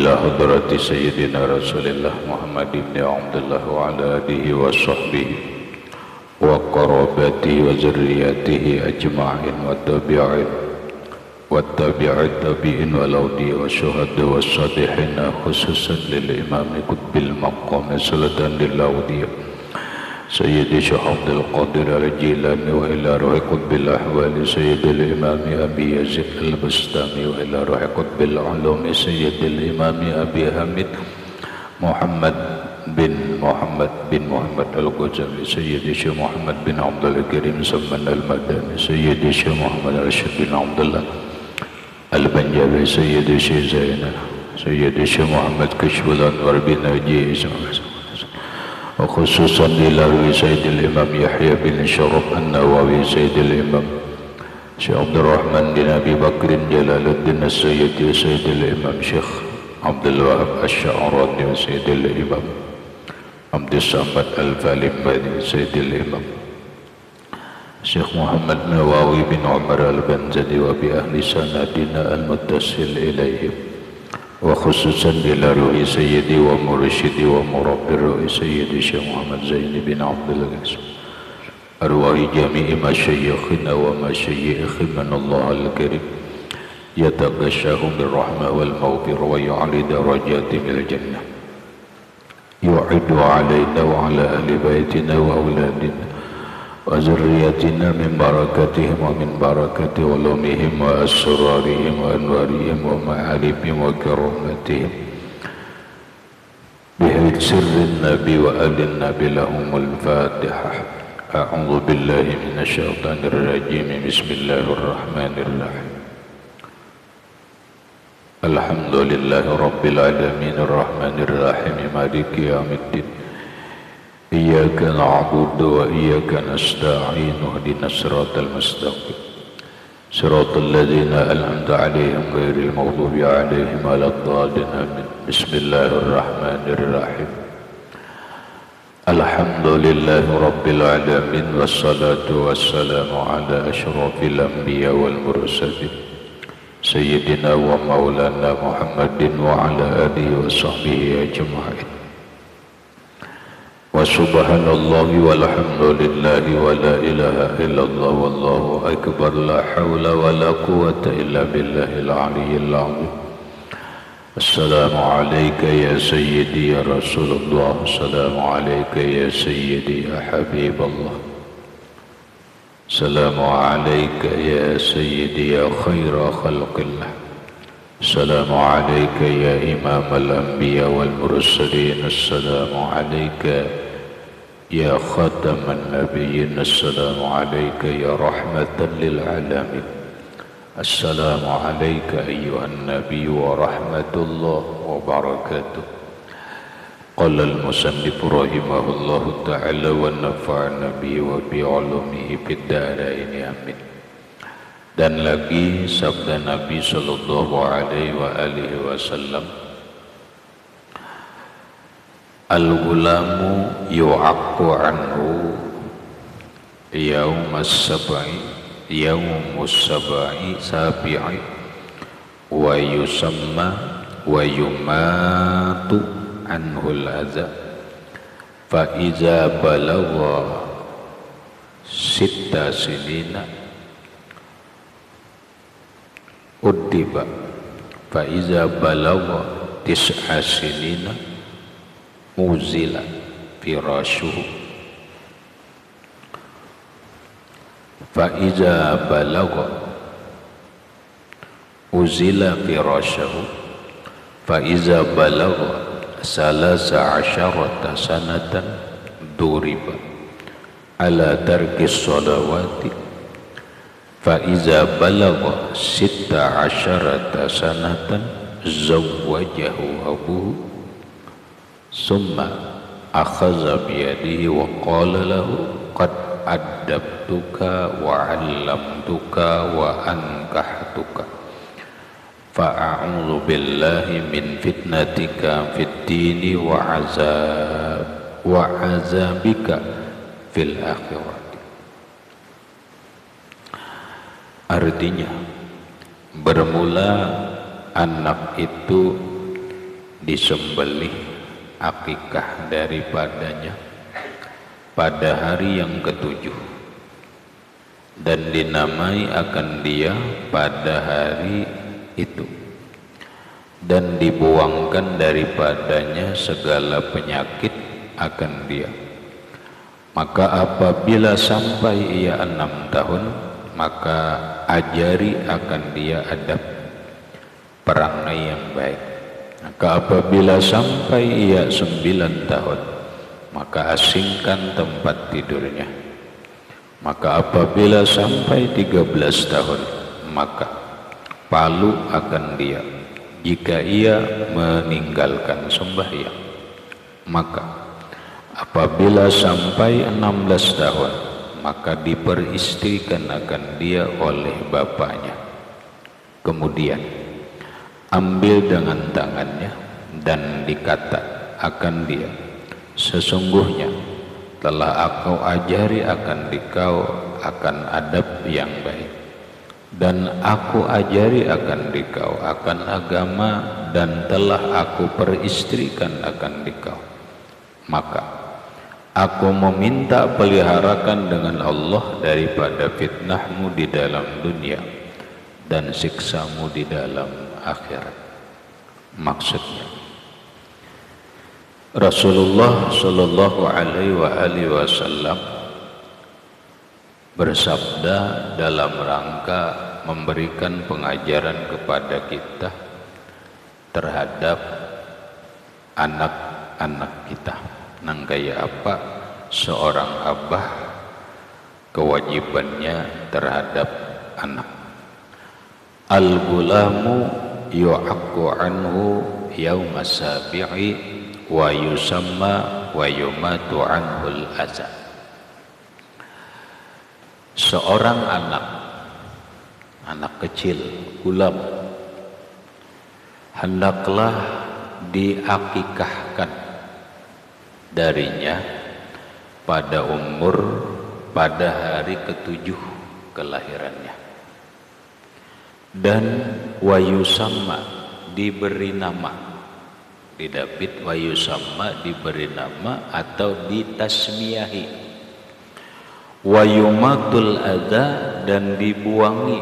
إلى حضرة سيدنا رسول الله محمد بن عبد الله وعلى آله وصحبه وقرابته وذريته أجمعين والتابعين التابعين والأولياء والشهداء والصالحين خصوصا للإمام قطب المقام سلطان للأولياء سيدي شيخ عبد القادر الجيلاني وإلى روح قطب الأحوال سيد الإمام أبي يزيد البستامي وإلى روح قطب العلوم سيد الإمام أبي حميد محمد بن محمد الغزالي سيدي شيخ محمد بن عبد الكريم سمن المدني سيدي شيخ محمد رشيد بن عبد الله البنجابي سيدي شيخ زينب سيدي شيخ محمد كشف الأنوار بن نجي وخصوصا للروي سيد الإمام يحيى بن شرف النووي سيد الإمام شيخ عبد الرحمن بن أبي بكر جلال الدين السيدي سيد الإمام شيخ عبد الوهاب الشعراني سيد الإمام عبد الصمد الفالمباني سيد الإمام شيخ محمد نواوي بن عمر البنزدي وبأهل سندنا المتصل إليهم وخصوصا إلى روح سيدي ومرشدي ومربي الروح سيدي شيخ محمد زين بن عبد العزيز أرواح جميع مشايخنا ومشايخ من الله الكريم يتغشاهم بالرحمة والمغفرة ويعلي درجاتهم إلى الجنة يعد علينا وعلى أهل بيتنا وأولادنا وذريتنا من بركتهم ومن بركة علومهم وأسرارهم وأنوارهم ومعارفهم وكرامتهم بحيث سر النبي وآل النبي لهم الفاتحة. أعوذ بالله من الشيطان الرجيم. بسم الله الرحمن الرحيم. الحمد لله رب العالمين الرحمن الرحيم مالك يوم الدين إياك نعبد وإياك نستعين اهدنا الصراط المستقيم صراط الذين أنعمت عليهم غير المغضوب عليهم ولا الضالين آمين. بسم الله الرحمن الرحيم. الحمد لله رب العالمين والصلاة والسلام على أشرف الأنبياء والمرسلين سيدنا ومولانا محمد وعلى آله وصحبه أجمعين. وسبحان الله والحمد لله ولا إله إلا الله والله أكبر لا حول ولا قوة إلا بالله العلي العظيم. السلام عليك يا سيدي يا رسول الله. السلام عليك يا سيدي يا حبيب الله. السلام عليك يا سيدي يا خير خلق الله. السلام عليك يا إمام الأنبياء والمرسلين. السلام عليك يا خاتم النبيين. السلام عليك يا رحمة للعالمين. السلام عليك أيها النبي ورحمة الله وبركاته. قال المصنف رحمه الله تعالى ونفعنا به وبعلومه في الدارين آمين. Dan lagi sabda Nabi sallallahu alaihi wa alihi wasallam, al-gulamu yu'aqqu anhu yaumas sabi'i wa yusamma wa yumatu anhu al-adha fa iza balagha sitta sinina uddiba fa iza balagha tis'a sinina uzila firashuhu fa iza balagha uzila firashuhu fa iza balagha salasa asyarata sanatan duriba ala tarkis salawati fa iza balagha sitta asyarata sanatan zawwajahu abuhu summa akhadha biyadihi wa qala lahu qad addabtuka wa 'allamtuka wa ankahtuka fa'a'udzu billahi min fitnatika fid dini wa azabika fil akhirati. Artinya, bermula anak itu disembelih akikah daripadanya pada hari yang ketujuh dan dinamai akan dia pada hari itu, dan dibuangkan daripadanya segala penyakit akan dia. Maka apabila sampai ia 6 tahun, maka ajari akan dia adab perangai yang baik. Maka apabila sampai ia 9 tahun, maka asingkan tempat tidurnya. Maka apabila sampai 13 tahun, maka palu akan dia jika ia meninggalkan sembahyang. Maka apabila sampai 16 tahun, maka diperistrikan akan dia oleh bapaknya. Kemudian ambil dengan tangannya dan dikata akan dia, sesungguhnya telah aku ajari akan dikau akan adab yang baik, dan aku ajari akan dikau akan agama, dan telah aku peristrikan akan dikau. Maka aku meminta peliharakan dengan Allah daripada fitnahmu di dalam dunia dan siksamu di dalam akhirat. Maksudnya, Rasulullah Shallallahu Alaihi Wasallam bersabda dalam rangka memberikan pengajaran kepada kita terhadap anak-anak kita. Nang kaya apa seorang abah kewajibannya terhadap anak. Al-gulamu yu'aqqu anhu yawma sabi'i wa yusamma wa yumatu anhul azab. Seorang anak kecil, gulam, hendaklah diakikahkan darinya pada hari ketujuh kelahirannya, dan wa yusamma diberi nama, didapit wa yusamma diberi nama atau ditasmiyahi, wa yumatul adza dan dibuangi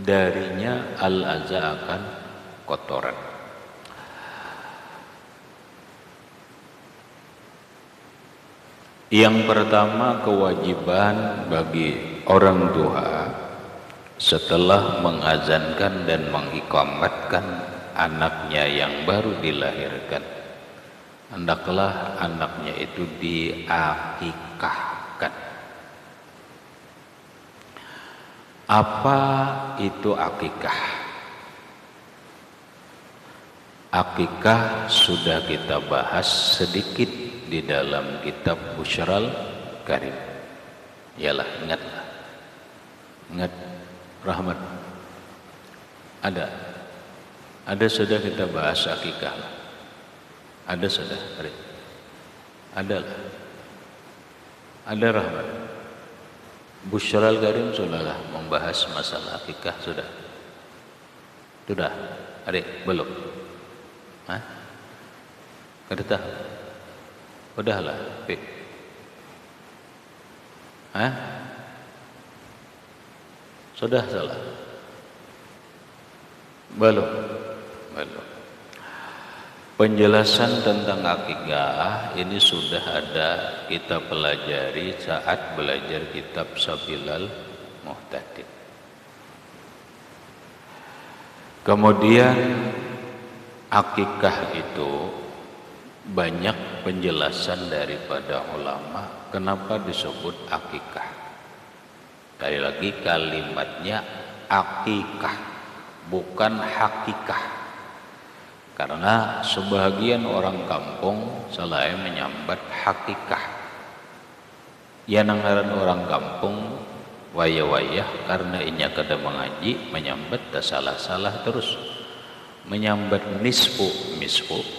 darinya al adza akan kotoran. Yang pertama, kewajiban bagi orang tua setelah mengazankan dan mengiqamatkan anaknya yang baru dilahirkan, hendaklah anaknya itu diakikahkan. Apa itu akikah? Akikah sudah kita bahas sedikit di dalam kitab Busyral Karim. Yalah, ingatlah. Ingat, Rahmat. Ada sudah kita bahas akikah. Ada sudah, ada lah. Ada, Rahmat. Busyral Karim sudahlah membahas masalah akikah, sudah. Adik, belum? Hah? Kada tahu? Udahlah, Fik. Hah? Sudah salah? Belum. Penjelasan tentang akikah ini sudah ada kita pelajari saat belajar kitab Sabilal Muhtadin. Kemudian akikah itu banyak penjelasan daripada ulama kenapa disebut akikah. Sekali lagi kalimatnya akikah, bukan hakikah. Karena sebagian orang kampung selain menyambat hakikah. Ya nanggaran orang kampung wayah-wayah karena inya kada mengaji menyambat tak salah-salah terus. Menyambat misfu,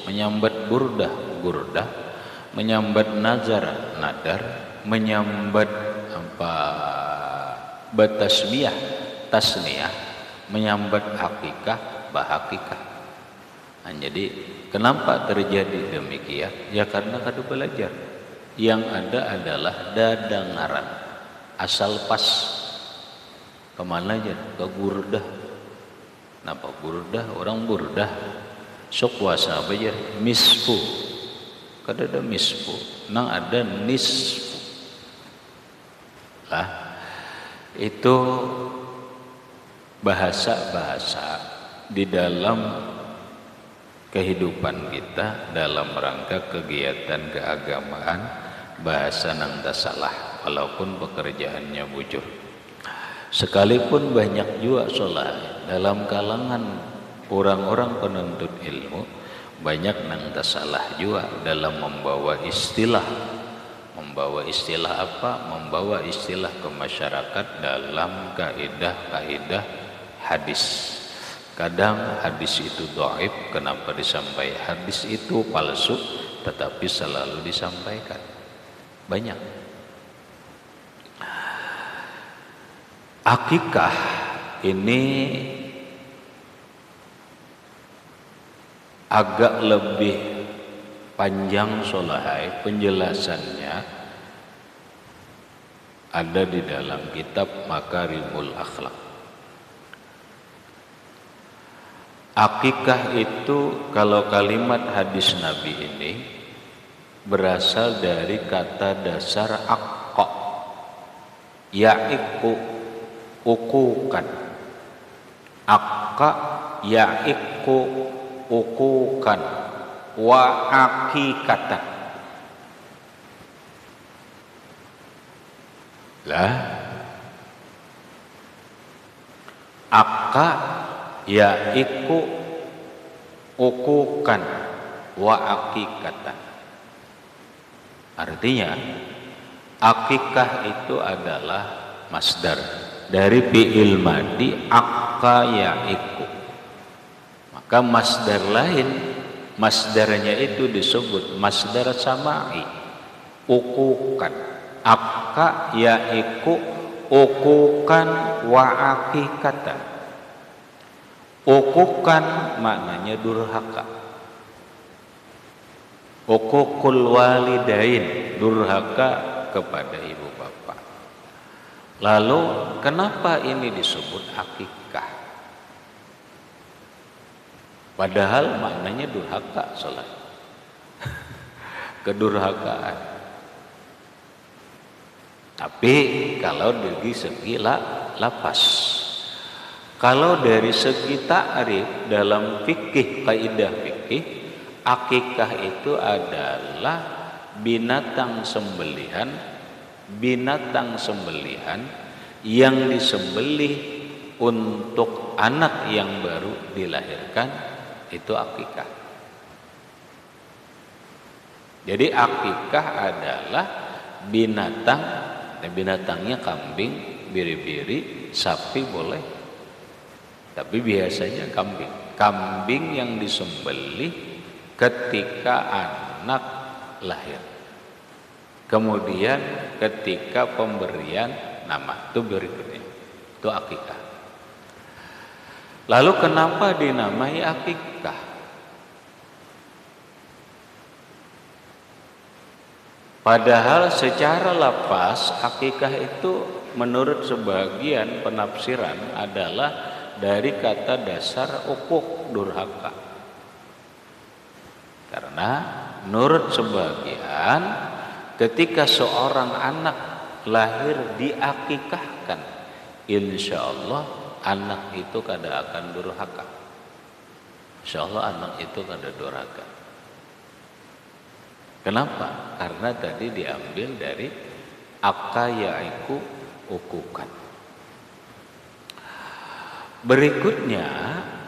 menyambat burdah, menyambat nazar, nadar, menyambat batasmiyah, tasniyah, menyambat hakikah, bahakikah. Nah, jadi kenapa terjadi demikian? Ya karena kada belajar. Yang ada adalah dadangaran, asal pas. Kemana aja? Ke Gurdah. Napa Gurdah? Orang Burdah. Sok puasa apa aja? Misfu. Kada ada misfu. Nang ada nisfu. Lah, itu bahasa-bahasa di dalam kehidupan kita dalam rangka kegiatan keagamaan, bahasa nang tak salah walaupun pekerjaannya bujur. Sekalipun banyak juga sholat dalam kalangan orang-orang penuntut ilmu, banyak nang tak salah juga dalam membawa istilah. Membawa istilah apa? Membawa istilah ke masyarakat dalam kaidah-kaidah hadis. Kadang hadis itu dhaif, kenapa disampaikan? Hadis itu palsu, tetapi selalu disampaikan. Banyak. Akikah ini agak lebih panjang solahai, penjelasannya ada di dalam kitab Makarimul Akhlak. Akikah itu kalau kalimat hadis Nabi ini berasal dari kata dasar akqa, ya'iku, ukukan. Akqa ya'iku ukukan wa akikatan. Lah, akqa ya'iku ukukan wa akikatan. Artinya akikah itu adalah masdar dari fi'il madi akka ya'iku. Maka masdar lain, masdarnya itu disebut masdar sama'i, ukukan. Akka ya'iku ukukan wa akikatan. Ukukan maknanya durhaka. Ukukul walidain, durhaka kepada ibu bapak. Lalu kenapa ini disebut akikah? Padahal maknanya durhaka salah. Kedurhakaan. Tapi kalau dari segi lapas, kalau dari segi ta'rif dalam fikih, kaidah fikih, akikah itu adalah binatang sembelihan yang disembelih untuk anak yang baru dilahirkan, itu akikah. Jadi akikah adalah binatangnya kambing, biri-biri, sapi boleh, tapi biasanya kambing yang disembelih ketika anak lahir, kemudian ketika pemberian nama, itu berikutnya, itu akikah. Lalu kenapa dinamai akikah? Padahal secara lapas akikah itu menurut sebagian penafsiran adalah dari kata dasar ukuk, durhaka. Karena menurut sebagian ketika seorang anak lahir diakikahkan, insya Allah anak itu kada akan durhaka. Insya Allah anak itu kada durhaka. Kenapa? Karena tadi diambil dari akka ya'iku ukukan. Berikutnya,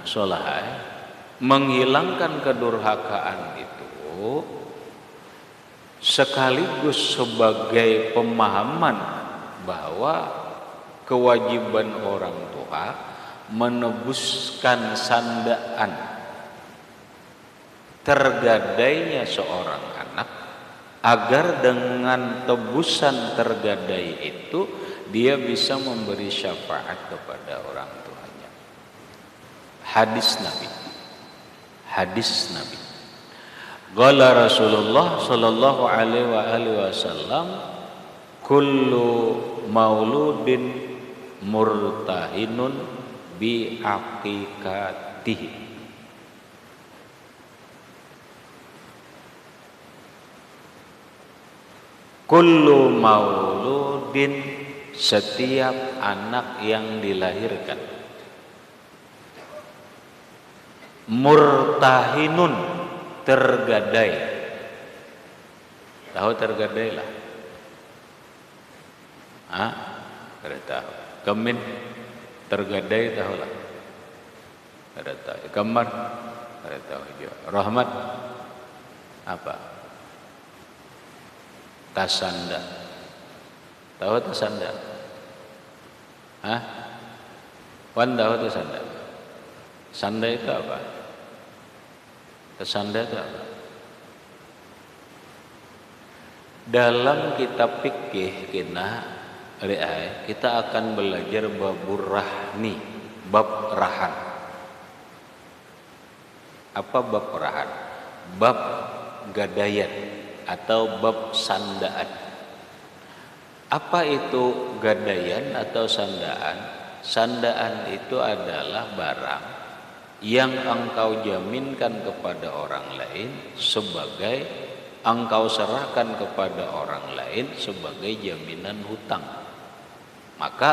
solahai, menghilangkan kedurhakaan itu sekaligus sebagai pemahaman bahwa kewajiban orang tua menebuskan sandaan tergadainya seorang anak, agar dengan tebusan tergadai itu dia bisa memberi syafaat kepada orang tuanya. hadis Nabi. Qala Rasulullah sallallahu alaihi wasallam, kullu mauludin murtahinun bi aqiqatihi. Kullu mauludin, setiap anak yang dilahirkan, murtahinun, tergadai. Tahu tergadai lah? Kada tahu. Kemin tergadai tahu lah? Kada tahu. Kamar kada tahu juga. Rahmat apa? Tasanda. Tahu tasanda? Wan tahu tasanda? Sanda itu apa? Tasanda itu apa? Dalam kitab fikih kita akan belajar babur rahni, bab rahan. Apa bab rahan? Bab gadaian atau bab sandaan. Apa itu gadaian atau sandaan? Sandaan itu adalah barang yang engkau jaminkan kepada orang lain sebagai, engkau serahkan kepada orang lain sebagai jaminan hutang. Maka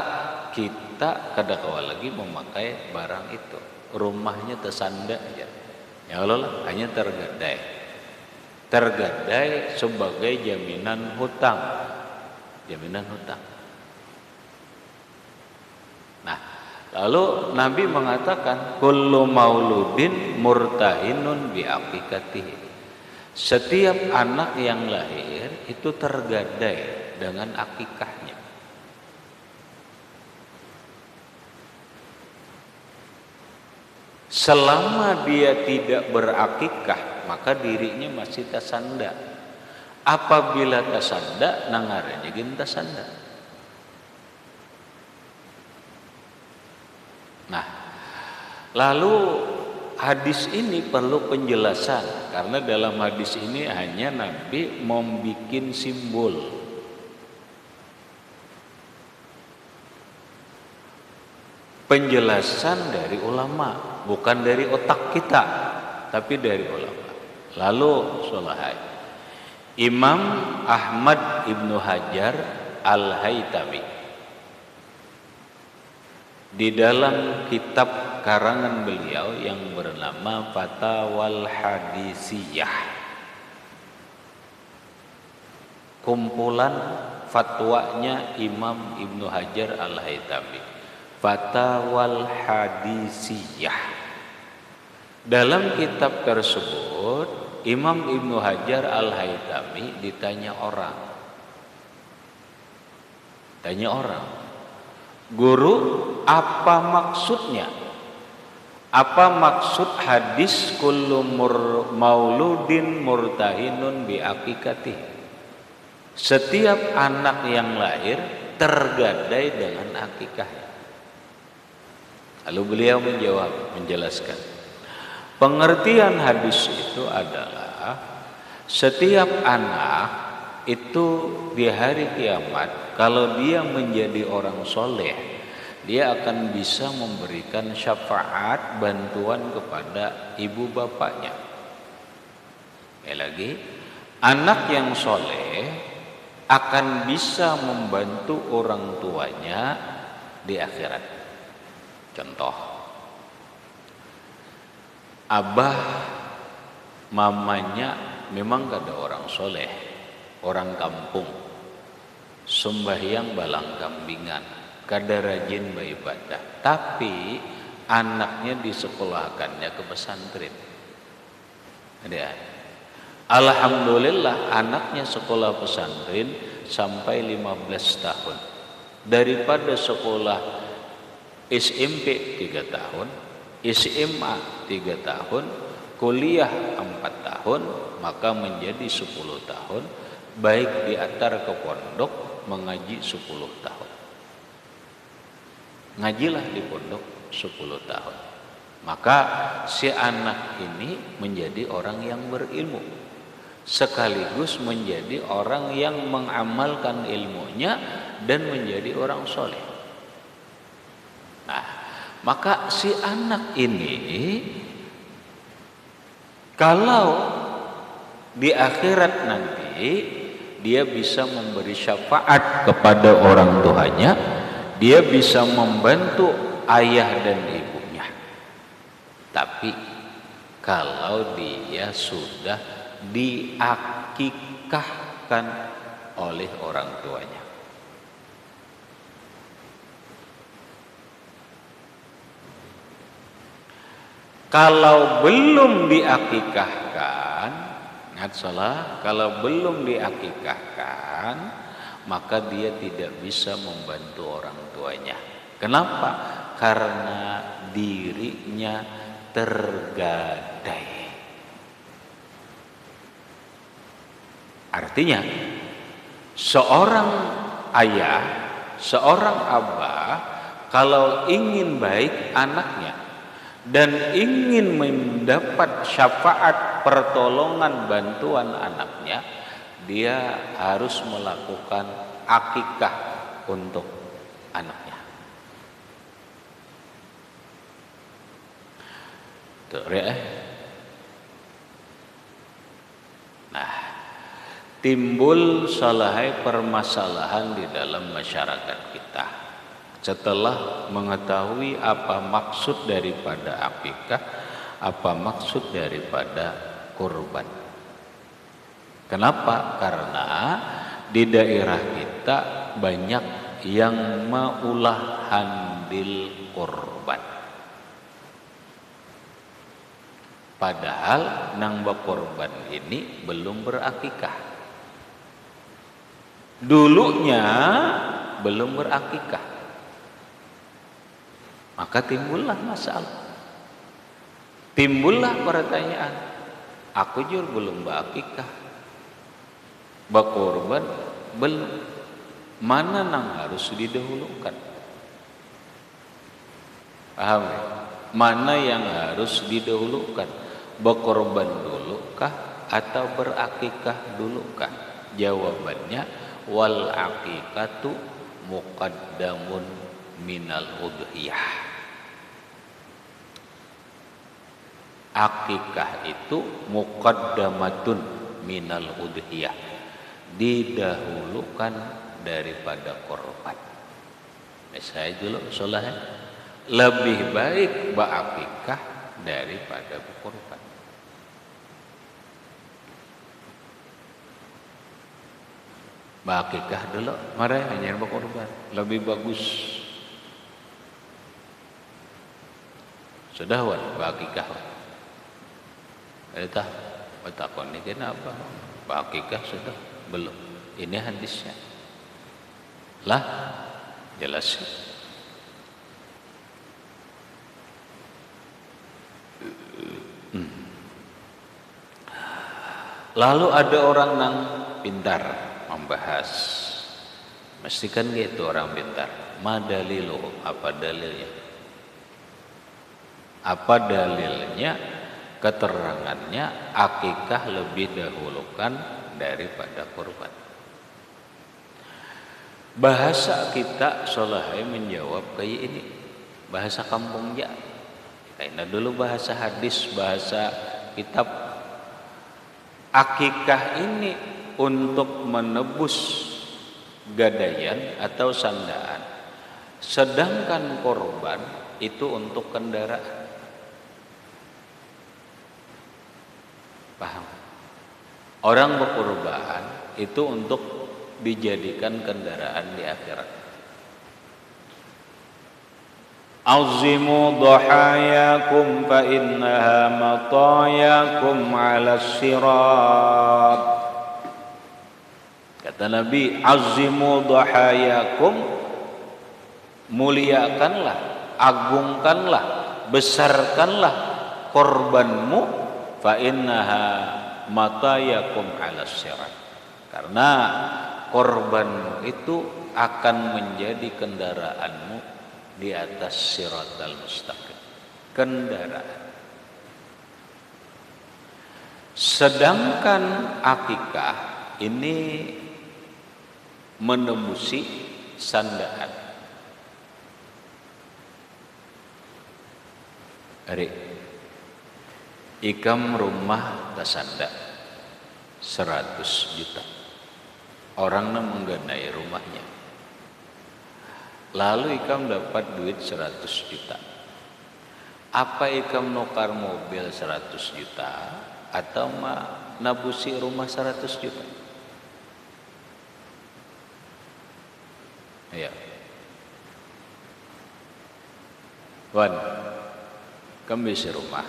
kita kadang-kala lagi memakai barang itu. Rumahnya tersanda aja. Ya Allah, hanya tergadai. Tergadai sebagai jaminan hutang. Jaminan hutang. Nah, lalu Nabi mengatakan, kullu mauludin murtahinun bi aqiqatihi. Setiap anak yang lahir itu tergadai dengan akikahnya. Selama dia tidak berakikah, maka dirinya masih tasanda. Apabila tasanda, nangarnya gin tasanda. Nah, lalu hadis ini perlu penjelasan, karena dalam hadis ini hanya Nabi membuat simbol. Penjelasan dari ulama, bukan dari otak kita, tapi dari ulama. Lalu Solahai, Imam Ahmad Ibnu Hajar Al-Haytami di dalam kitab karangan beliau yang bernama Fatawal Hadisiyah, kumpulan fatwanya Imam Ibnu Hajar Al-Haytami, Fatawal Hadisiyah. Dalam kitab tersebut Imam Ibnu Hajar Al-Haytami ditanya orang. Tanya orang, guru, apa maksudnya? Apa maksud hadis kullu mauludin murtahinun bi aqiqati? Setiap anak yang lahir tergadai dengan akikahnya. Lalu beliau menjawab, menjelaskan, pengertian hadis itu adalah setiap anak itu di hari kiamat, kalau dia menjadi orang soleh, dia akan bisa memberikan syafaat, bantuan kepada ibu bapaknya. Lagi, anak yang soleh akan bisa membantu orang tuanya di akhirat. Contoh, abah mamanya memang gak ada orang soleh, orang kampung, sembahyang balang kambingan, kada rajin beribadah, tapi anaknya disekolahkannya ke pesantren. Ada. Alhamdulillah anaknya sekolah pesantren sampai 15 tahun. Daripada sekolah SMP 3 tahun, SMA 3 tahun, kuliah 4 tahun, maka menjadi 10 tahun, baik diantar ke pondok mengaji 10 tahun. Ngajilah di pondok 10 tahun. Maka si anak ini menjadi orang yang berilmu, sekaligus menjadi orang yang mengamalkan ilmunya dan menjadi orang soleh. Nah, maka si anak ini kalau di akhirat nanti dia bisa memberi syafaat kepada orang tuanya, dia bisa membantu ayah dan ibunya. Tapi kalau dia sudah diakikahkan oleh orang tuanya. Kalau belum diakikahkan, ingat salah, kalau belum diakikahkan, maka dia tidak bisa membantu orang tuanya. Kenapa? Karena dirinya tergadai. Artinya, seorang ayah, seorang abah, kalau ingin baik anaknya dan ingin mendapat syafaat pertolongan bantuan anaknya, dia harus melakukan akikah untuk anaknya. Nah, timbul salahai permasalahan di dalam masyarakat kita setelah mengetahui apa maksud daripada akikah, apa maksud daripada kurban. Kenapa? Karena di daerah kita banyak yang maulah handil kurban. Padahal nang bakorban ini belum berakikah. Dulunya belum berakikah. Maka timbullah masalah. Timbullah pertanyaan. Aku jur belum berakikah. Bakorban belum. Mana nang harus didahulukan? Paham ya? Mana yang harus didahulukan? Berkorban dulukah atau berakikah dulukah? Jawabannya wal akikatu muqaddamun minal udhiyah. Akikah itu muqaddamatun minal udhiyah, didahulukan daripada korban. Saya dulu soalnya lebih baik berakikah daripada berkorban. Bakikah dulu, marah hanya berkorban, lebih bagus. Sudah wan, bakikah. Entah, bertakon ini kenapa? Bakikah sudah belum? Ini hadisnya. Lah, jelas. Lalu ada orang yang pintar membahas, mesti kan gitu orang pintar. Ma dalilu, apa dalilnya? Apa dalilnya? Keterangannya akikah lebih dahulukan daripada kurban. Bahasa kita solahai menjawab kayak ini, bahasa kampungnya. Karena dulu bahasa hadis, bahasa kitab. Akikah ini untuk menebus gadaian atau sandaan, sedangkan korban itu untuk kendaraan. Paham? Orang berkorban itu untuk dijadikan kendaraan di akhirat. Azimu dhahayakum fa innaha matayakum 'ala sirat. Kata Nabi, azimu dhahayakum, muliakanlah, agungkanlah, besarkanlah korbanmu, fa innaha matayakum 'ala sirat. Karena korbanmu itu akan menjadi kendaraanmu di atas siratal mustaqim. kendaraan. Sedangkan akikah ini menembusi sandaan. Ari ikam rumah tasanda 100 juta. Orangnya mengganai rumahnya. Lalu ikam dapat duit 100 juta. Apa ikam nukar mobil 100 juta atau nabusi rumah 100 juta? Ayo. Wan, kamu bisa rumah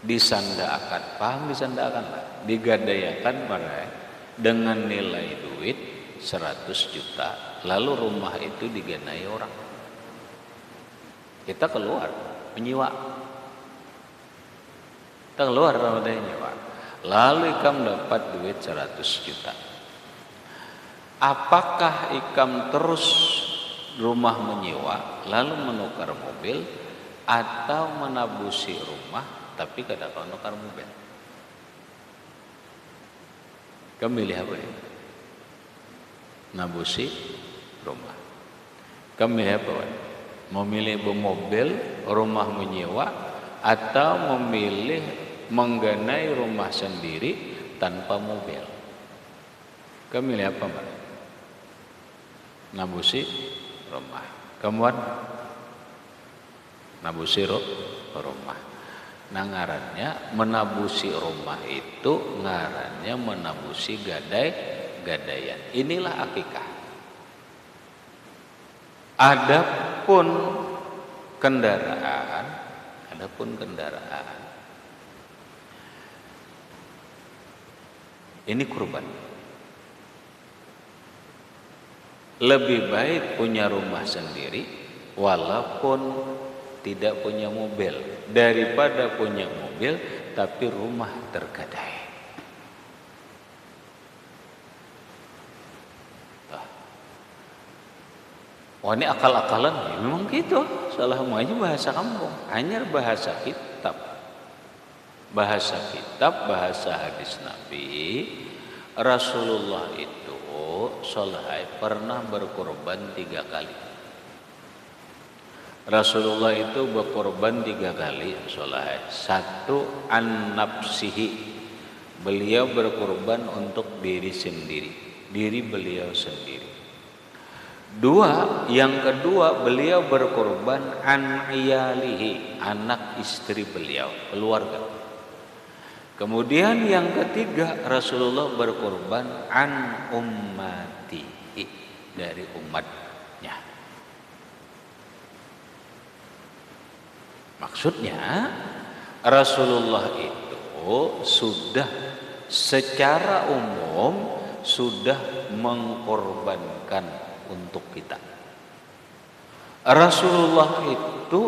disandakan, paham disandakan lah, digadayakan pada dengan nilai duit 100 juta, lalu rumah itu diganai orang. Kita keluar menyewa, kita keluar ramai nyewa, lalu ikam dapat duit 100 juta. Apakah ikam terus rumah menyewa lalu menukar mobil, atau menabusi rumah tapi kada kau nukar mobil? Kamu pilih apa ya? Nabusi rumah. Kamu pilih apa? Memilih mobil rumah menyewa atau memilih mengganai rumah sendiri tanpa mobil? Kamu pilih apa, Mbak? Nabusi rumah. Kemudian nabusi rumah. Nah, ngarannya menabusi rumah itu ngarannya menabusi gadaian. Inilah akikah. Adapun kendaraan ini kurban. Lebih baik punya rumah sendiri walaupun tidak punya mobil daripada punya mobil tapi rumah tergadai. Wah, ini akal-akalan ya, memang gitu. Salah aja bahasa kampung, hanya bahasa kitab, bahasa hadis Nabi. Rasulullah itu Sholai pernah berkorban 3 kali. Rasulullah itu berkorban 3 kali Sholai. 1 an nafsihi, beliau berkorban untuk diri sendiri, diri beliau sendiri. 2, yang kedua beliau berkorban an iyalihi, anak istri beliau, keluarga. Kemudian yang ketiga Rasulullah berkorban an ummatihi, dari umatnya. Maksudnya Rasulullah itu sudah secara umum sudah mengkorbankan untuk kita. Rasulullah itu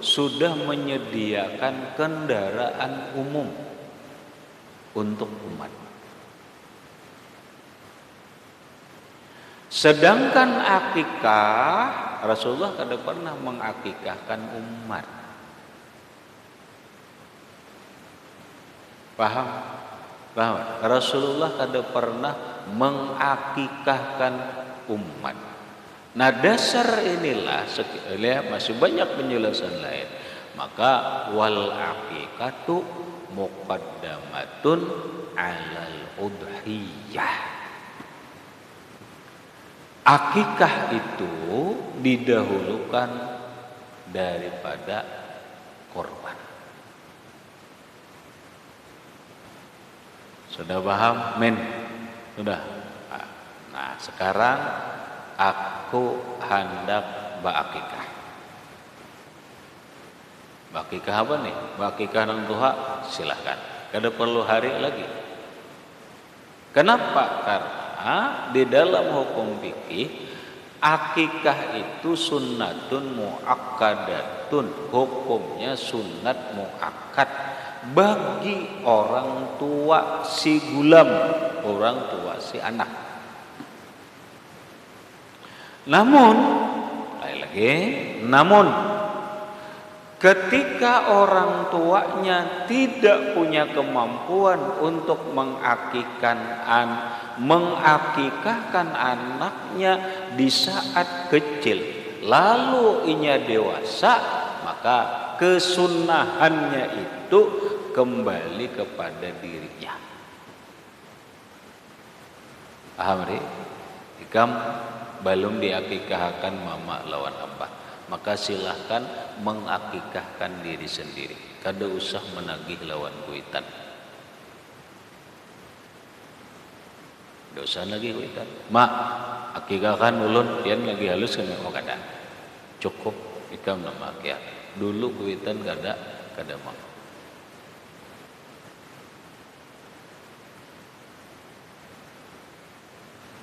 sudah menyediakan kendaraan umum untuk umat. Sedangkan akikah Rasulullah kada pernah mengakikahkan umat. Paham? Rasulullah kada pernah mengakikahkan umat. Nah, dasar inilah masih banyak penjelasan lain. Maka wal aqiqatu muqaddamatun 'alal udhiyah. Akikah itu didahulukan daripada korban. Sudah paham, men? Sudah. Nah, sekarang aku hendak berakikah. Berakikah apa nih? Berakikah nang tuha, silahkan. Kada perlu hari lagi. Kenapa? Karena di dalam hukum fikih akikah itu sunnatun muakkadatun, hukumnya sunat muakkad bagi orang tua si gulam, orang tua si anak. Namun Ketika orang tuanya tidak punya kemampuan untuk mengakikahkan anaknya di saat kecil, lalu inya dewasa, maka kesunahannya itu kembali kepada dirinya. Paham ri? Ikam belum diakikahkan mama lawan abah, maka silahkan mengakikahkan diri sendiri. Kada usah menagih lawan kuitan. Kada usah lagi kuitan. Mak, akikahkan ulun, pian lagi halus kan mau kada. Cukup ikam nama akia. Dulu kuitan kada mau.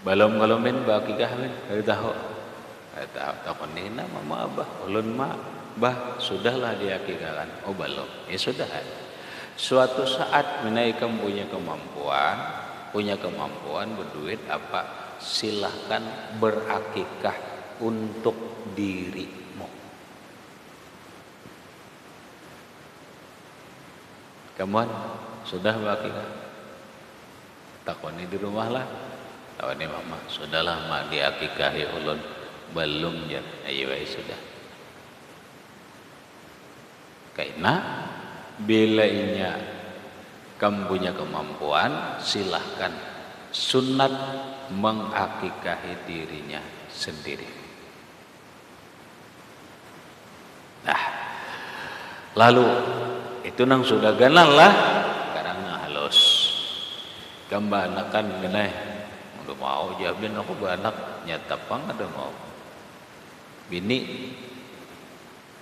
Balom-balomin bakikah min, kada tahu. Takon nina mama abah, ulun mak, bah sudahlah diakikahkan. Oh balom, ya sudah. Suatu saat menaikkan punya kemampuan berduit apa, silahkan berakikah untuk dirimu. Kamuan sudah berakikah? Takoni di rumah lah. Takoni mama, sudahlah mak diakikahi ulun. Belum ya, ayo sudah. Karena bila inya kamu punya kemampuan, silahkan sunat mengakikahi dirinya sendiri. Nah, lalu itu nang sudah ganal lah, sekarang nang halus. Kamba anakan genai, udah mau jawabin aku beranak nyata pang ada mau. Bini,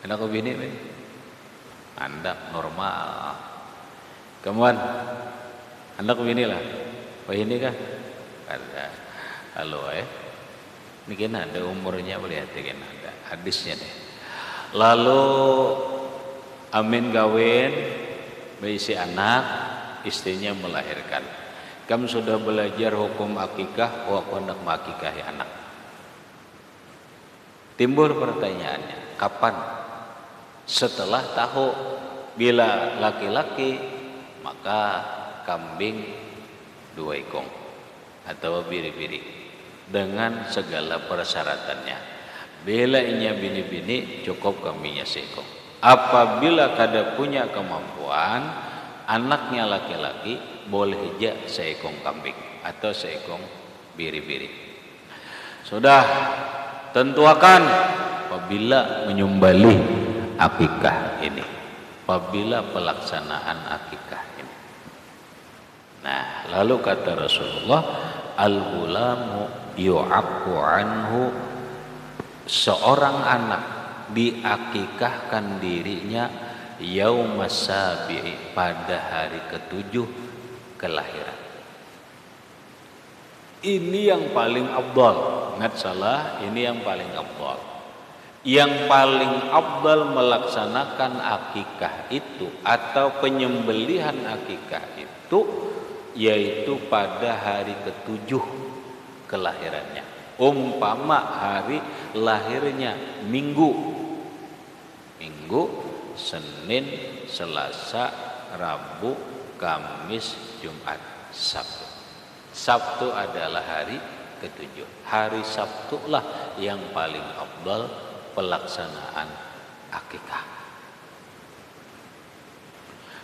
anak aku bini, anak normal. Kemudian, anak aku bini lah. Oh ini kah? Ada. Halo ini kan ada umurnya boleh hati kan ada hadisnya deh. Lalu amin kawin, berisi anak, istrinya melahirkan. Kamu sudah belajar hukum akikah, aku hendak mengakikahi anak. Timbul pertanyaannya, kapan? Setelah tahu bila laki-laki maka kambing 2 ekong atau biri-biri dengan segala persyaratannya. Bila inya bini-bini cukup kambingnya seekong. Apabila kada punya kemampuan, anaknya laki-laki boleh aja seekong kambing atau seekong biri-biri. Sudah tentuakan apabila menyembelih akikah ini, apabila pelaksanaan akikah ini. Nah, lalu kata Rasulullah, al-ghulamu yu'aqqu anhu, seorang anak diakikahkan dirinya yaumas sabi'i, pada hari ke-7 kelahiran. Ini yang paling afdal. Ingat salah, ini yang paling afdal. Yang paling afdal melaksanakan akikah itu atau penyembelihan akikah itu yaitu pada hari ke-7 kelahirannya. Umpama hari lahirnya Minggu, Senin, Selasa, Rabu, Kamis, Jumat, Sabtu. Sabtu adalah hari ke-7. Hari Sabtu lah yang paling afdal pelaksanaan akikah.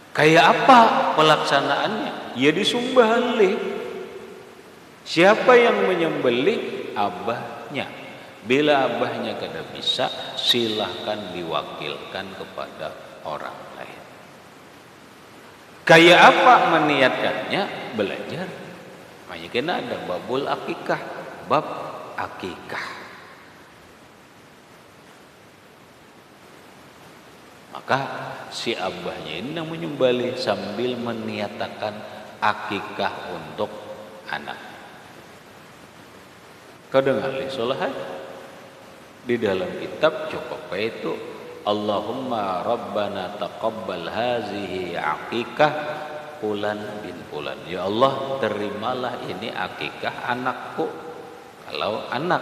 Kayak apa pelaksanaannya? Ya disembelih. Siapa yang menyembelih? Abahnya. Bila abahnya kada bisa, silahkan diwakilkan kepada orang lain. Kayak apa meniatkannya? Belajar. Makanya kena ada babul akikah, bab akikah. Maka si abahnya ini yang menyembelih sambil meniatakan akikah untuk anak. Kau dengar solat di dalam kitab cukup itu Allahumma Rabbana taqabbal hazihi akikah Fulan bin Fulan. Ya Allah, terimalah ini akikah anakku. Kalau anak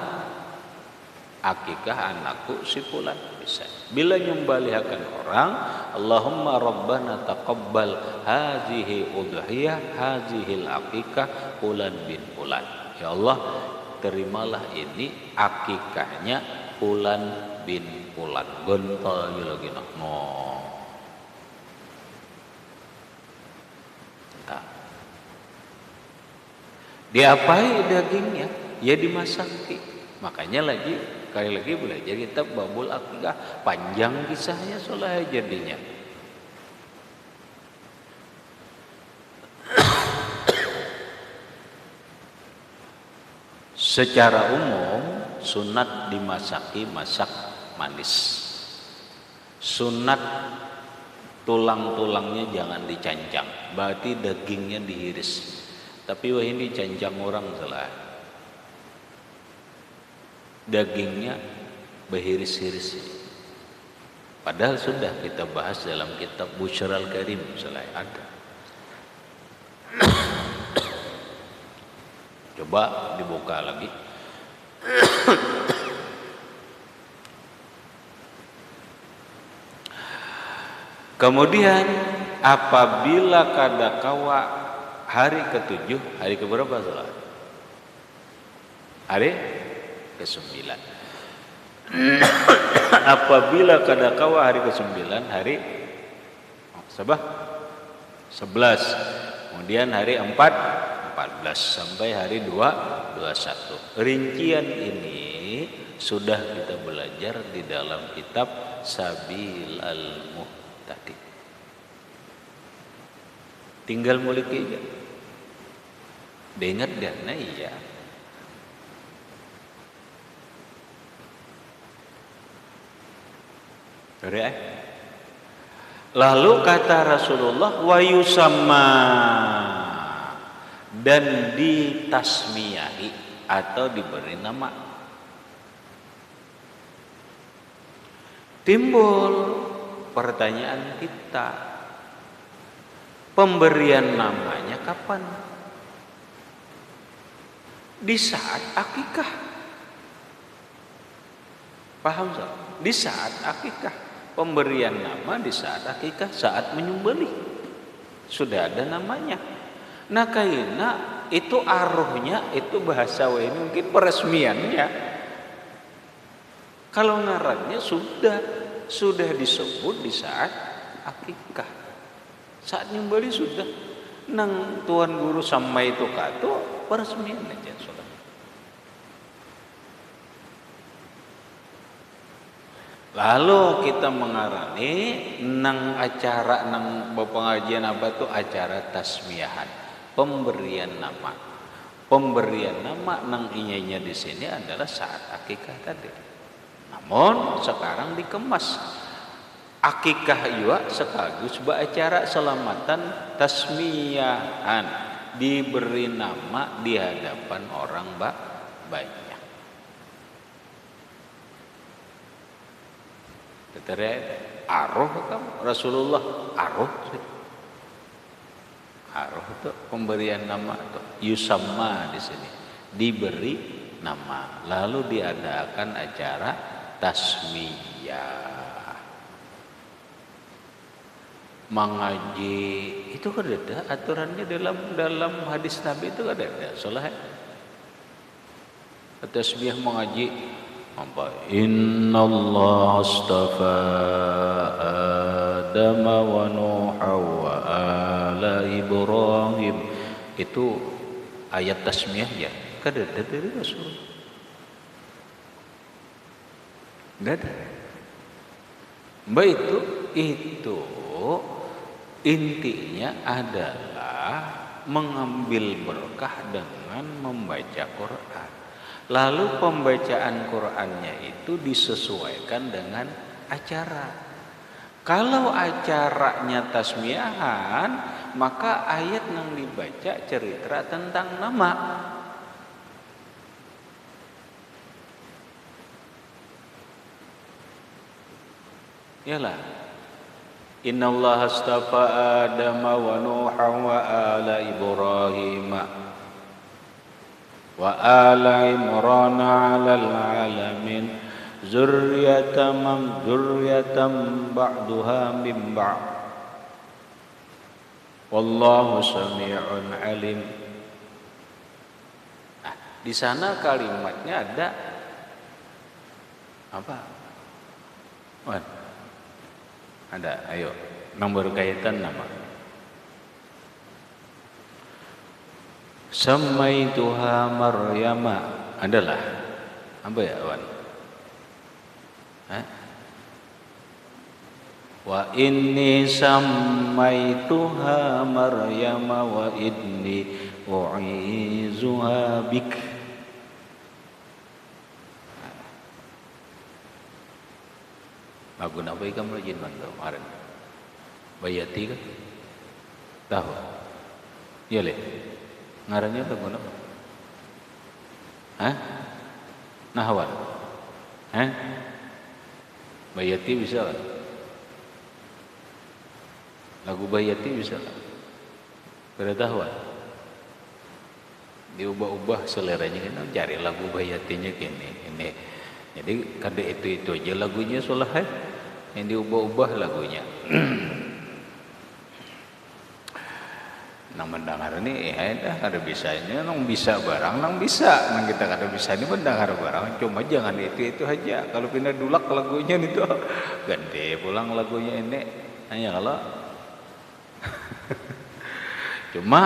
akikah anakku si fulan bisa. Bila nyembalihakan orang, Allahumma rabbana taqabbal hazihi udhiyah hazihil akikah fulan bin fulan. Ya Allah, terimalah ini akikahnya fulan bin fulan. Gontal lagi nah. Diapai dagingnya? Ya dimasaki. Makanya kali lagi belajar kitab Babul Akikah, panjang kisahnya soalnya jadinya. Secara umum sunat dimasaki masak manis. Sunat tulang-tulangnya jangan dicancang, berarti dagingnya diiris. Tapi wah ini cancang orang salah. Dagingnya behiris-hiris. Padahal sudah kita bahas dalam kitab Busyral Karim salah ada. Coba dibuka lagi. Kemudian apabila kadakawa hari ke-7, hari keberapa salat? Hari ke-9. Apabila kadakawa hari ke-9, hari sabah 11. Kemudian hari 14 sampai hari 21. Rincian ini sudah kita belajar di dalam kitab Sabil al-Muhtadi. Tinggal mulai aja. Dengar dana iya. Lalu kata Rasulullah wa yusamma, dan ditasmiyahi atau diberi nama. Timbul pertanyaan kita, pemberian namanya kapan? Di saat akikah. Paham tak? Di saat akikah. Pemberian nama di saat akikah, saat menyembelih. Sudah ada namanya. Nah kaina itu aruhnya, itu bahasa ini mungkin peresmiannya. Kalau ngarannya sudah disebut di saat akikah. Saat nyembelih sudah nang tuan guru sama itu kato peresmian aja sudah. Lalu kita mengarani nang acara nang pengajian apa tuh acara tasmiyahan, pemberian nama. Pemberian nama nang inyanya di sini adalah saat akikah tadi. Namun sekarang dikemas. Akikah juga sekaligus acara selamatan tasmiyahan, diberi nama di hadapan orang banyak. Aruh kan Rasulullah aruh itu pemberian nama itu yusamma di sini diberi nama, lalu diadakan acara tasmiyah. Mengaji itu kan ada aturannya dalam hadis Nabi itu kan ada soalnya tasmiyah mengaji apa? Innallaha astafa Adam wa Nuha wa ala Ibrahim. Itu ayat tasmiyah ya. Kan ada dari Rasul. Enggak ada. Mbak itu intinya adalah mengambil berkah dengan membaca Quran. Lalu pembacaan Qur'annya itu disesuaikan dengan acara. Kalau acaranya tasmiyahan, maka ayat yang dibaca cerita tentang nama. Yalah. Innallaha astafa Adama wa Nuha wa ala Ibrahim wa ala Imran 'alal 'alamin dzurriyyatan ba'duha min ba'd wallahu sami'un alim. Nah, di sana kalimatnya ada apa? Wan, ada, ayo, yang berkaitan nama. Samaituha Maryama adalah apa ya, Wan? Wa inni samaituha Maryama wa inni u'izuha bik. Lagu apa ikan melajin man kemarin? Bayati kan? Tahu? Iya le. Ngarannya lagu apa? Hah? Nahwan? Hah? Bayati bisa lah. Lagu Bayati bisa lah. Pengetahuan. Diubah-ubah seleranya kan, cari lagu Bayatinya gini. Ini. Jadi kada itu aja lagunya solah yang diubah-ubah lagunya. Nang mendengar ini dah kada bisa ini, nang bisa barang nang bisa, nang kita kada bisa ini mendengar barang, cuma jangan itu aja. Kalau pindah dulak lagunya itu ganti pulang lagunya ini hanya kalau cuma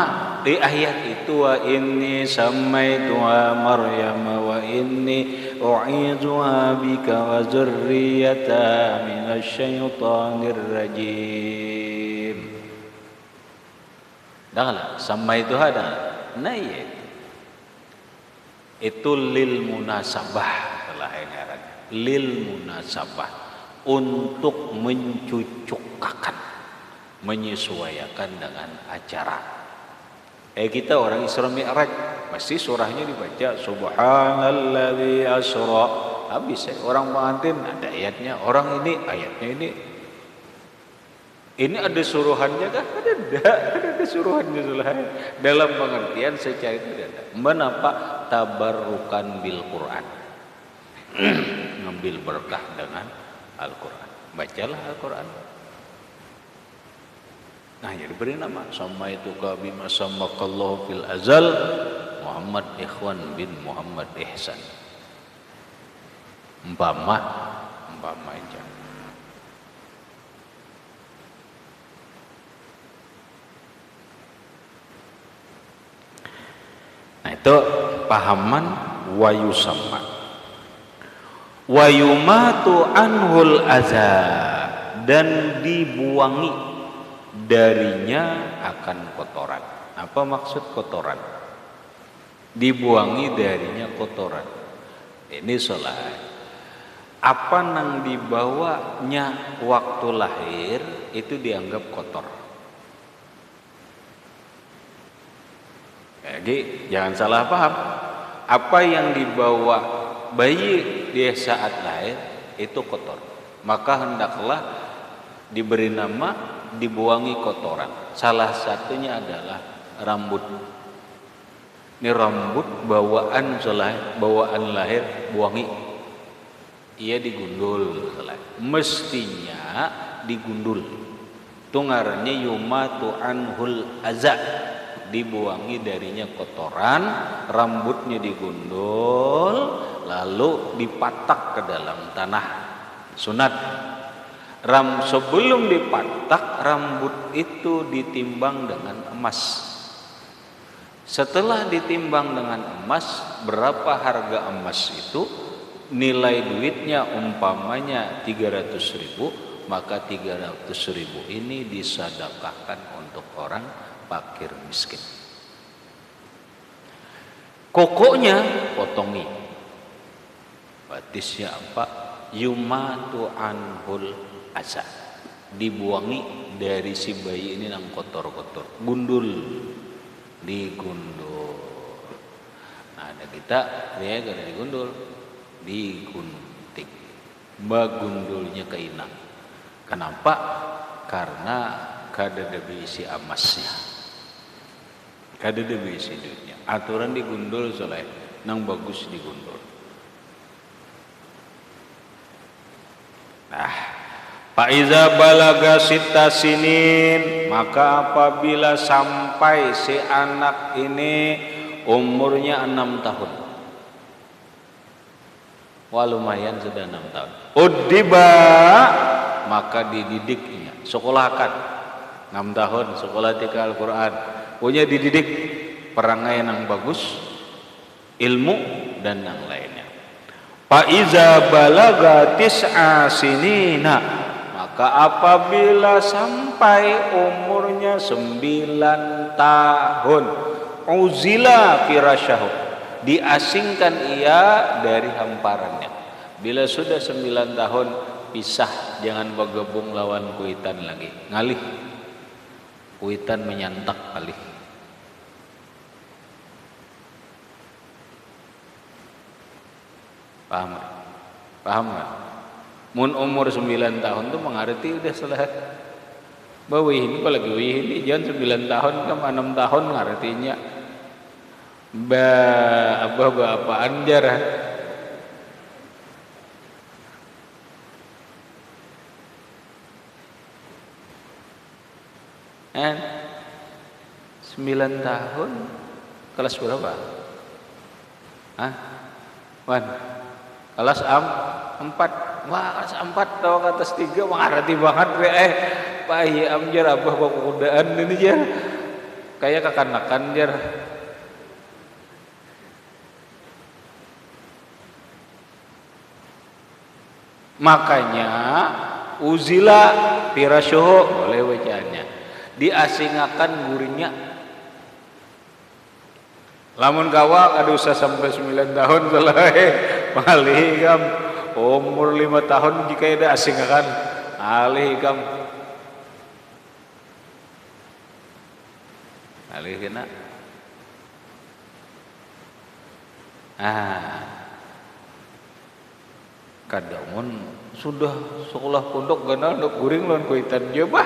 di ayat itu wa inni samaituha Maryam wa inni u'izuha bika wa dzurriyyata minasyaitonir rajim. Dah samaituha dah. Nah ya. Itu lil munasabah telah ngaran. Lil munasabah untuk mencucukkan, menyesuaikan dengan acara. Kita orang Isra Mi'raj pasti surahnya dibaca subhanalladzi asra. Habis orang pengantin ada ayatnya, orang ini ayatnya ini. Ini ada suruhannya kah? Ada suruhannya dalam pengertian secara itu ada. Menapa tabarrukan bil Quran. Ngambil berkah dengan Al-Quran. Bacalah Al-Quran. Nah, jadi beri nama sama itu kabima samakallahu fil azal Muhammad Ikhwan bin Muhammad Ihsan. Umpama aja. Nah, itu pahaman wayusamma. Wayumatu anhul aza, dan dibuangi darinya akan kotoran. Apa maksud kotoran? Dibuangi darinya kotoran. Ini salah. Apa nang dibawanya waktu lahir itu dianggap kotor. Jadi jangan salah paham. Apa yang dibawa bayi dia saat lahir itu kotor. Maka hendaklah diberi nama, dibuangi kotoran. Salah satunya adalah rambut. Ini rambut bawaan lahir buangi. Ia digundul. Mestinya digundul. Itu ngarannya yumatu anhul aza. Dibuangi darinya kotoran, rambutnya digundul, lalu dipatak ke dalam tanah. Sunat. Sebelum dipatak, rambut itu ditimbang dengan emas. Setelah ditimbang dengan emas, berapa harga emas itu? Nilai duitnya umpamanya 300.000, maka 300.000 ini disedekahkan untuk orang fakir miskin. Kokonya potongi. Batisnya apa? Yumatu anhul asa, dibuangi dari si bayi ini yang kotor-kotor. Gundul, digundul. Nah, ada kita dia kada digundul, digunting. Bagundulnya ke inang. Kenapa? Karena kada ada berisi emasnya, kada ada berisi duitnya. Aturan digundul soalnya nang bagus digundul. Iza balaga sita sinin, maka apabila sampai si anak ini umurnya 6 tahun. Wah, lumayan sudah 6 tahun. Uddiba, maka dididiknya, sekolahkan. 6 tahun sekolah tika Al-Quran, punya dididik perangai yang bagus, ilmu dan yang lainnya. Iza balaga tis'a sinina, maka apabila sampai umurnya 9 tahun, uzila firasyahu, diasingkan ia dari hamparannya. Bila sudah 9 tahun, pisah, jangan bergabung lawan kuitan lagi, ngalih. Kuitan menyantak kali. Paham? Paham nggak? Mun umur 9 tahun tuh mengerti udah selesai. Bahwa ini kalau lagi ini jangan 9 tahun kan 6 tahun ngertinya. Abah apaan jar? Eh, 9 tahun kelas berapa? Hah? Wan, kelas 4. Wah, kelas 4 tahu atas 3 mengerti banget Pak iya amjar abah kudaan ini jar. Kayak kekanakan jar. Makanya uzila firasyoho, boleh bacaannya, diasingakan gurinya. Lamun gawa kada usah sampai 9 tahun selesai malih kam umur 5 tahun jika ada asingakan alih kam alih kena kadang sudah sekolah pondok gana untuk guring lawan kuitan je bah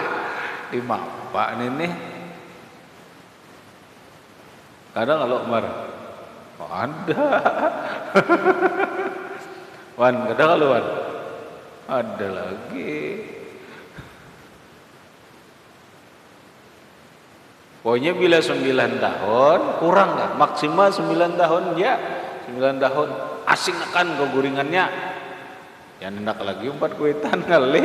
di mapa nih. Kadang kalau Umar ada Wan, kadang kalau Wan ada lagi. Pokoknya bila 9 tahun kurang kan, maksimal 9 tahun ya, 9 tahun asing akan keguringannya. Yang hendak lagi 4 kuitan kali.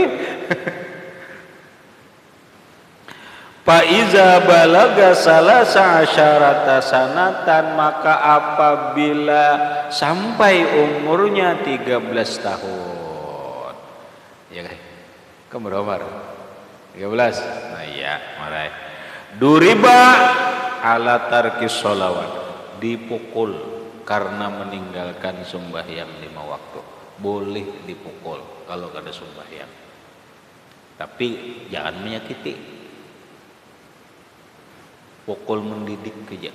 Iza balaga salasa asyarata sanatan, maka apabila sampai umurnya 13 tahun. Ya kan? Kamu berapa? 13. Nah iya, marai. Duriba ala tarkis sholawat, dipukul karena meninggalkan sembahyang 5 waktu. Boleh dipukul kalau ada sembahyang. Tapi jangan menyakiti. Pukul mendidik keja.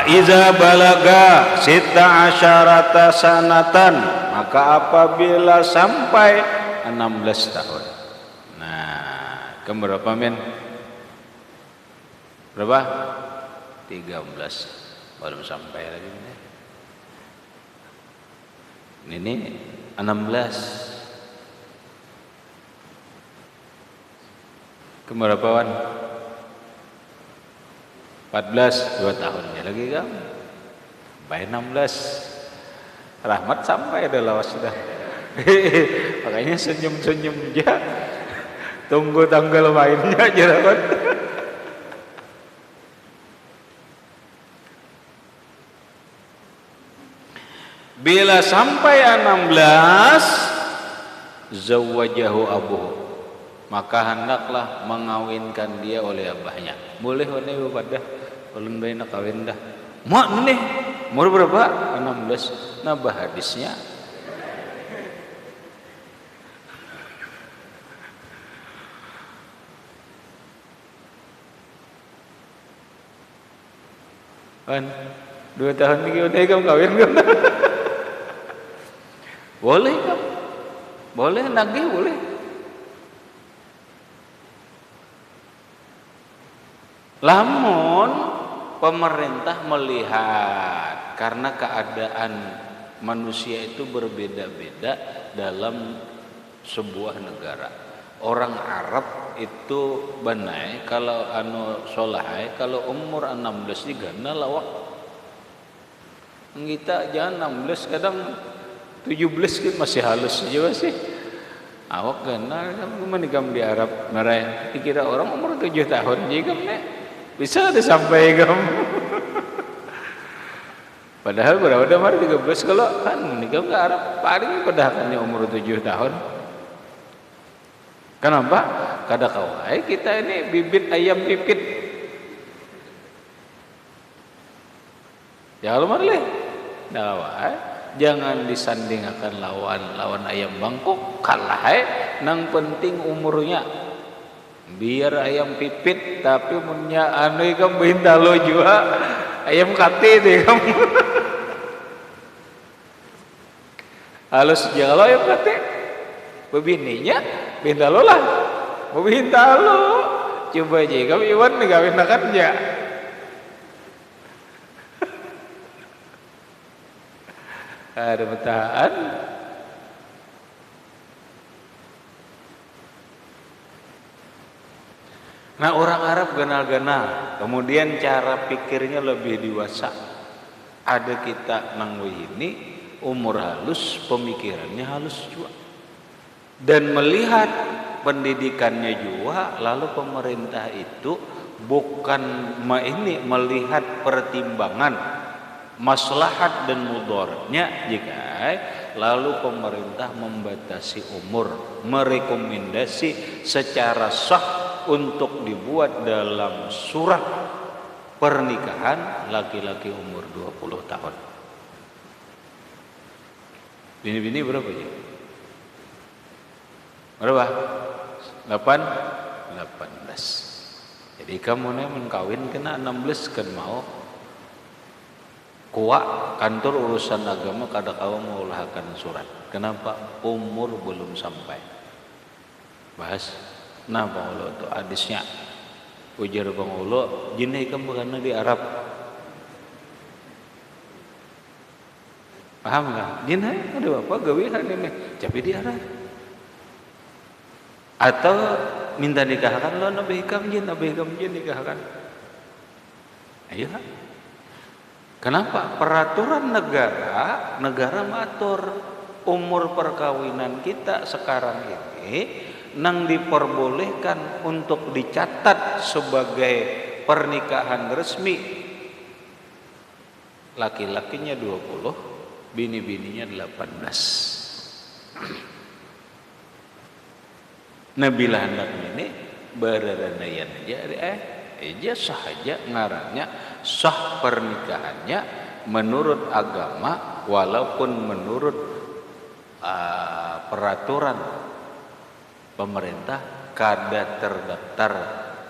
Iza balaga sita asyarata sanatan, maka apabila sampai 16 tahun. Nah, keberapa men? Berapa? 13. Baru sampai lagi ini 16. Kemerapawan 14, 2 tahun ya lagi kan sampai 16. Rahmat sampai ada lawas sudah. Makanya senyum-senyum aja, tunggu tanggal mainnya aja kan. Bila sampai 16, zawajahu abuhu, maka hendaklah mengawinkan dia oleh abahnya. Boleh wane pada ulun bae nak kawin dah. Mak nih umur berapa? 16. Nambah hadisnya. Kan 2 tahun lagi udah kamu kawin kan? Boleh kan? Boleh nagih boleh. Lamun pemerintah melihat karena keadaan manusia itu berbeda-beda dalam sebuah negara. Orang Arab itu banai kalau solahai kalau umur 16 digana lawak. Kita jangan 16 kadang 17 kan masih halus juga sih. Awak gana menikam di Arab mereka dikira orang umur 7 tahun juga bisa sampai gam. Padahal berapa mar 13 kalau kan menikam ke Arab paling padahalnya umur 7 tahun. Kenapa? Kada kawai kita ini bibit ayam pipit. Jangan marle. Kawai jangan disandingkan lawan ayam bangkok kalah nang penting umurnya. Biar ayam pipit tapi punya ikam bintalo juga ayam kate deh kamu. Halus jalo ayam kate. Bebininya bintalo lah. Bintalo. Coba aja kamu Iwan ngawinakan ya. Ada betahan. Nah orang Arab ganal-ganal, kemudian cara pikirnya lebih dewasa. Ada kita nang ini umur halus, pemikirannya halus juga. Dan melihat pendidikannya juga, lalu pemerintah itu bukan melihat pertimbangan maslahat dan mudaratnya jika lalu pemerintah membatasi umur, merekomendasi secara sah untuk dibuat dalam surat pernikahan laki-laki umur 20 tahun. Bini-bini berapa ya? Berapa? 18. Jadi kamu menkawin kena 16 kan mau kuat kantor urusan agama kada kau mau lahirkan surat. Kenapa? Umur belum sampai. Bahas. Nah Bang Ulo itu hadisnya. Ujar Bang Ulo, jinai kamu karena di Arab. Paham enggak? Jinai ada apa gawihan ini? Tapi di Arab. Atau minta nikahkan lo nabi hikam jin nikahkan. Ayo. Kenapa? Peraturan negara mengatur umur perkawinan kita sekarang ini nang diperbolehkan untuk dicatat sebagai pernikahan resmi. Laki-lakinya 20, bini-bininya 18. Nabila hendak ini berdanaian aja sahaja ngarannya sah pernikahannya menurut agama walaupun menurut peraturan pemerintah kada terdaftar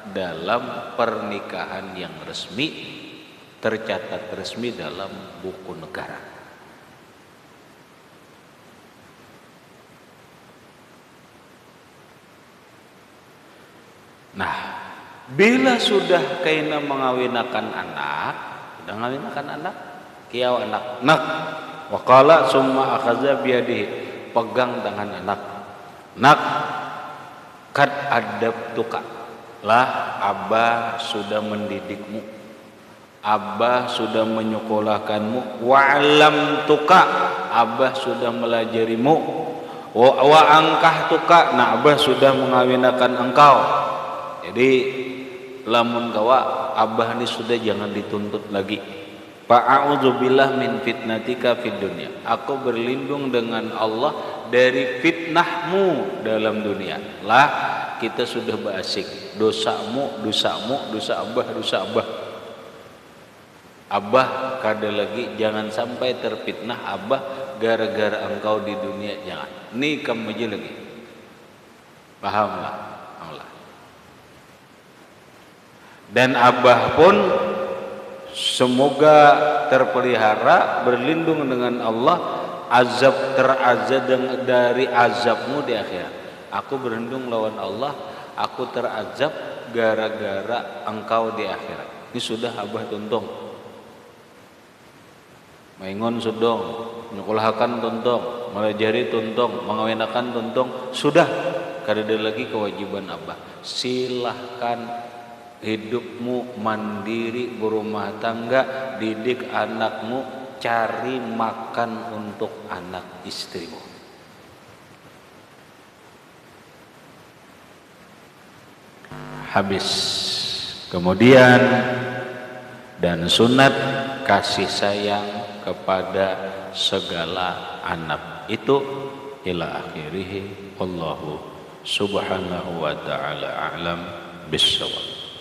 dalam pernikahan yang resmi, tercatat resmi dalam buku negara. Nah, bila sudah kaina mengawinakan anak, kiau anak, waqala summa akhadha biyadihi, pegang tangan anak. Nak, kad adabtuka, lah abah sudah mendidikmu, abah sudah menyekolahkanmu, wa'alamtuka, abah sudah melajarimu, wa angkahtuka, nah abah sudah mengawinakan engkau. Jadi lamun kawa abah ini sudah jangan dituntut lagi. Fa'a'udzubillah min fitnatika fid dunya. Aku berlindung dengan Allah dari fitnahmu dalam dunia. Lah kita sudah basik. Dosamu, dosa abah. Abah kada lagi jangan sampai terfitnah abah gara-gara engkau di dunia, jangan. Ini kamu aja lagi. Pahamlah. Dan abah pun semoga terpelihara berlindung dengan Allah terazab dari azabmu di akhirat. Aku berlindung lawan Allah, aku terazab gara-gara engkau di akhirat. Ini sudah abah tuntung. Maingon sudong, nyekolahkan tuntung. melajari tuntung, mengawinakan tuntung, sudah kada ada lagi kewajiban abah. Silahkan hidupmu mandiri berumah tangga, didik anakmu, cari makan untuk anak istrimu. Habis. Kemudian dan sunat kasih sayang kepada segala anak itu ila akhirih. Wallahu subhanahu wa ta'ala a'lam bissawab.